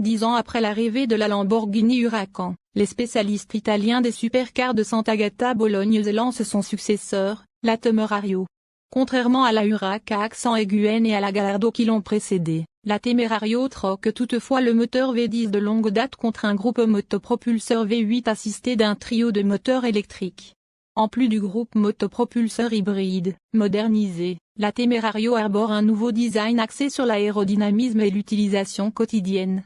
10 ans après l'arrivée de la Lamborghini Huracan, les spécialistes italiens des supercars de Sant'Agata Bologne lancent son successeur, la Temerario. Contrairement à la Huracan à accent aigu N et à la Gallardo qui l'ont précédée, la Temerario troque toutefois le moteur V10 de longue date contre un groupe motopropulseur V8 assisté d'un trio de moteurs électriques. En plus du groupe motopropulseur hybride, modernisé, la Temerario arbore un nouveau design axé sur l'aérodynamisme et l'utilisation quotidienne.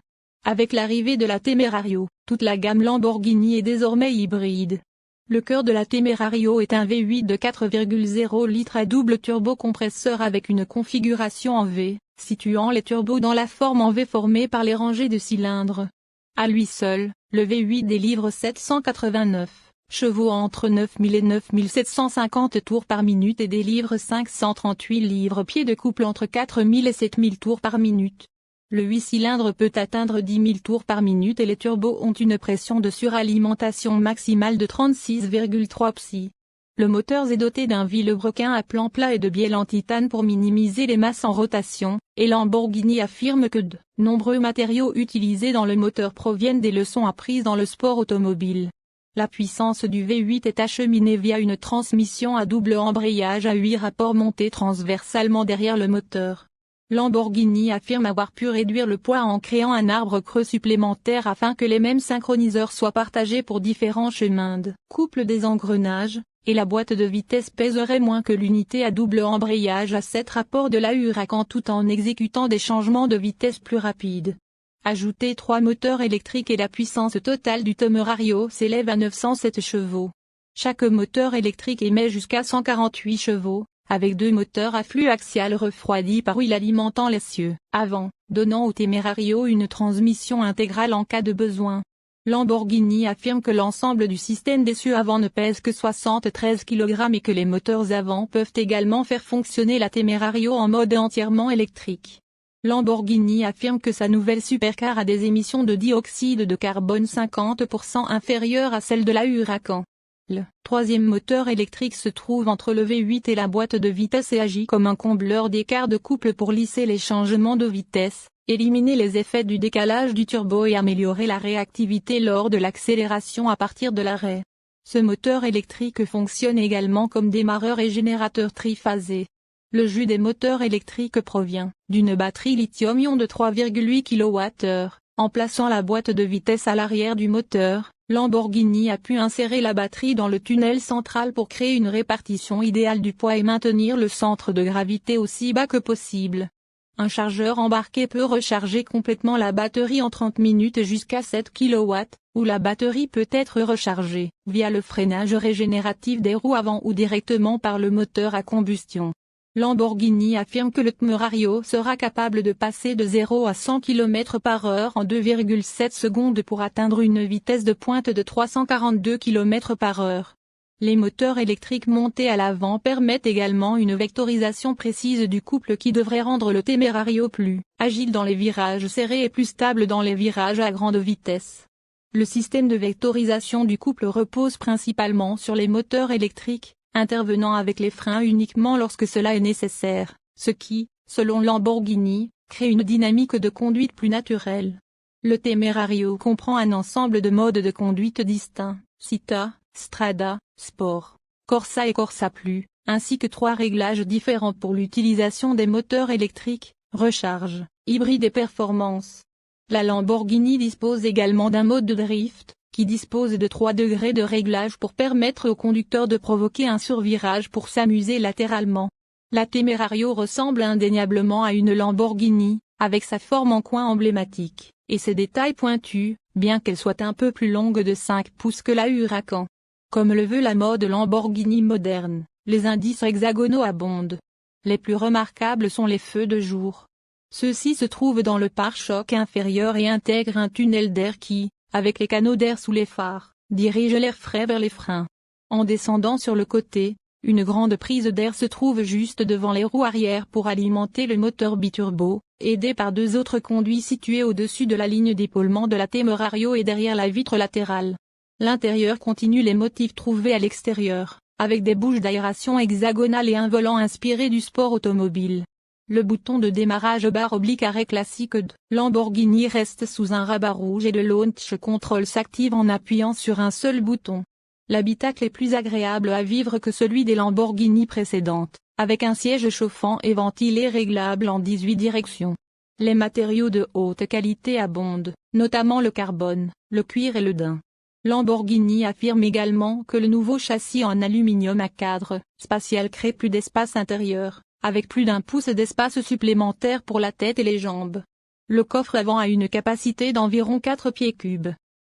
Avec l'arrivée de la Temerario, toute la gamme Lamborghini est désormais hybride. Le cœur de la Temerario est un V8 de 4,0 litres à double turbocompresseur avec une configuration en V, situant les turbos dans la forme en V formée par les rangées de cylindres. À lui seul, le V8 délivre 789 chevaux entre 9000 et 9750 tours par minute et délivre 538 livres-pieds de couple entre 4000 et 7000 tours par minute. Le 8 cylindres peut atteindre 10 000 tours par minute et les turbos ont une pression de suralimentation maximale de 36,3 psi. Le moteur est doté d'un vilebrequin à plan plat et de bielle en titane pour minimiser les masses en rotation, et Lamborghini affirme que de nombreux matériaux utilisés dans le moteur proviennent des leçons apprises dans le sport automobile. La puissance du V8 est acheminée via une transmission à double embrayage à 8 rapports montés transversalement derrière le moteur. Lamborghini affirme avoir pu réduire le poids en créant un arbre creux supplémentaire afin que les mêmes synchroniseurs soient partagés pour différents chemins de couple des engrenages, et la boîte de vitesse pèserait moins que l'unité à double embrayage à 7 rapports de la Huracan tout en exécutant des changements de vitesse plus rapides. Ajoutez 3 moteurs électriques et la puissance totale du Temerario s'élève à 907 chevaux. Chaque moteur électrique émet jusqu'à 148 chevaux, avec 2 moteurs à flux axial refroidi par huile alimentant l'essieu avant, donnant au Temerario une transmission intégrale en cas de besoin. Lamborghini affirme que l'ensemble du système d'essieu avant ne pèse que 73 kg et que les moteurs avant peuvent également faire fonctionner la Temerario en mode entièrement électrique. Lamborghini affirme que sa nouvelle supercar a des émissions de dioxyde de carbone 50% inférieures à celles de la Huracan. Le troisième moteur électrique se trouve entre le V8 et la boîte de vitesse et agit comme un combleur d'écart de couple pour lisser les changements de vitesse, éliminer les effets du décalage du turbo et améliorer la réactivité lors de l'accélération à partir de l'arrêt. Ce moteur électrique fonctionne également comme démarreur et générateur triphasé. Le jus des moteurs électriques provient d'une batterie lithium-ion de 3,8 kWh. En plaçant la boîte de vitesse à l'arrière du moteur, Lamborghini a pu insérer la batterie dans le tunnel central pour créer une répartition idéale du poids et maintenir le centre de gravité aussi bas que possible. Un chargeur embarqué peut recharger complètement la batterie en 30 minutes jusqu'à 7 kW, ou la batterie peut être rechargée via le freinage régénératif des roues avant ou directement par le moteur à combustion. Lamborghini affirme que le Temerario sera capable de passer de 0 à 100 km/h en 2,7 secondes pour atteindre une vitesse de pointe de 342 km/h. Les moteurs électriques montés à l'avant permettent également une vectorisation précise du couple qui devrait rendre le Temerario plus agile dans les virages serrés et plus stable dans les virages à grande vitesse. Le système de vectorisation du couple repose principalement sur les moteurs électriques, intervenant avec les freins uniquement lorsque cela est nécessaire, ce qui, selon Lamborghini, crée une dynamique de conduite plus naturelle. Le Temerario comprend un ensemble de modes de conduite distincts, Città, Strada, Sport, Corsa et Corsa Plus, ainsi que 3 réglages différents pour l'utilisation des moteurs électriques, recharge, hybride et performance. La Lamborghini dispose également d'un mode de drift, qui dispose de 3 degrés de réglage pour permettre au conducteur de provoquer un survirage pour s'amuser latéralement. La Temerario ressemble indéniablement à une Lamborghini, avec sa forme en coin emblématique, et ses détails pointus, bien qu'elle soit un peu plus longue de 5 pouces que la Huracan. Comme le veut la mode Lamborghini moderne, les indices hexagonaux abondent. Les plus remarquables sont les feux de jour. Ceux-ci se trouvent dans le pare-choc inférieur et intègrent un tunnel d'air qui, avec les canaux d'air sous les phares, dirige l'air frais vers les freins. En descendant sur le côté, une grande prise d'air se trouve juste devant les roues arrière pour alimenter le moteur biturbo, aidé par 2 autres conduits situés au-dessus de la ligne d'épaulement de la Temerario et derrière la vitre latérale. L'intérieur continue les motifs trouvés à l'extérieur, avec des bouches d'aération hexagonales et un volant inspiré du sport automobile. Le bouton de démarrage barre oblique arrêt classique de Lamborghini reste sous un rabat rouge et le launch control s'active en appuyant sur un seul bouton. L'habitacle est plus agréable à vivre que celui des Lamborghini précédentes, avec un siège chauffant et ventilé réglable en 18 directions. Les matériaux de haute qualité abondent, notamment le carbone, le cuir et le daim. Lamborghini affirme également que le nouveau châssis en aluminium à cadre spatial crée plus d'espace intérieur, avec plus d'1 pouce d'espace supplémentaire pour la tête et les jambes. Le coffre avant a une capacité d'environ 4 pieds cubes.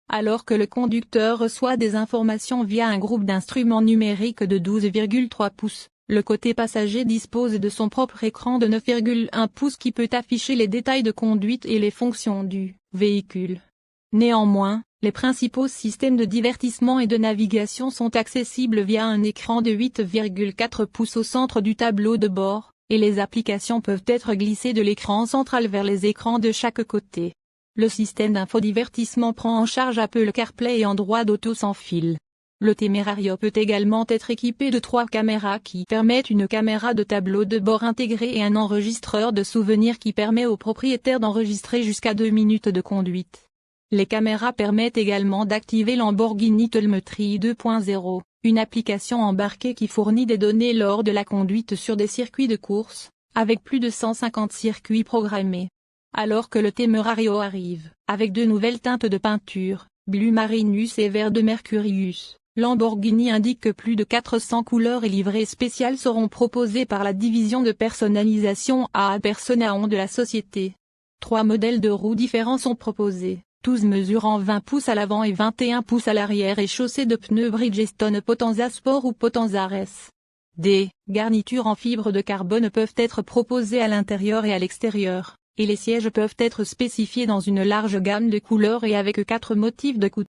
Alors que le conducteur reçoit des informations via un groupe d'instruments numériques de 12,3 pouces, le côté passager dispose de son propre écran de 9,1 pouces qui peut afficher les détails de conduite et les fonctions du véhicule. Néanmoins, les principaux systèmes de divertissement et de navigation sont accessibles via un écran de 8,4 pouces au centre du tableau de bord, et les applications peuvent être glissées de l'écran central vers les écrans de chaque côté. Le système d'infodivertissement prend en charge Apple CarPlay et Android Auto sans fil. Le Temerario peut également être équipé de 3 caméras qui permettent une caméra de tableau de bord intégrée et un enregistreur de souvenirs qui permet au propriétaire d'enregistrer jusqu'à 2 minutes de conduite. Les caméras permettent également d'activer Lamborghini Telemetry 2.0, une application embarquée qui fournit des données lors de la conduite sur des circuits de course, avec plus de 150 circuits programmés. Alors que le Temerario arrive, avec 2 nouvelles teintes de peinture, bleu Marinus et vert de Mercurius, Lamborghini indique que plus de 400 couleurs et livrées spéciales seront proposées par la division de personnalisation AA Personaon de la société. 3 modèles de roues différents sont proposés, tous mesurant 20 pouces à l'avant et 21 pouces à l'arrière et chaussés de pneus Bridgestone Potenza Sport ou Potenza RS. Des garnitures en fibre de carbone peuvent être proposées à l'intérieur et à l'extérieur, et les sièges peuvent être spécifiés dans une large gamme de couleurs et avec 4 motifs de couture.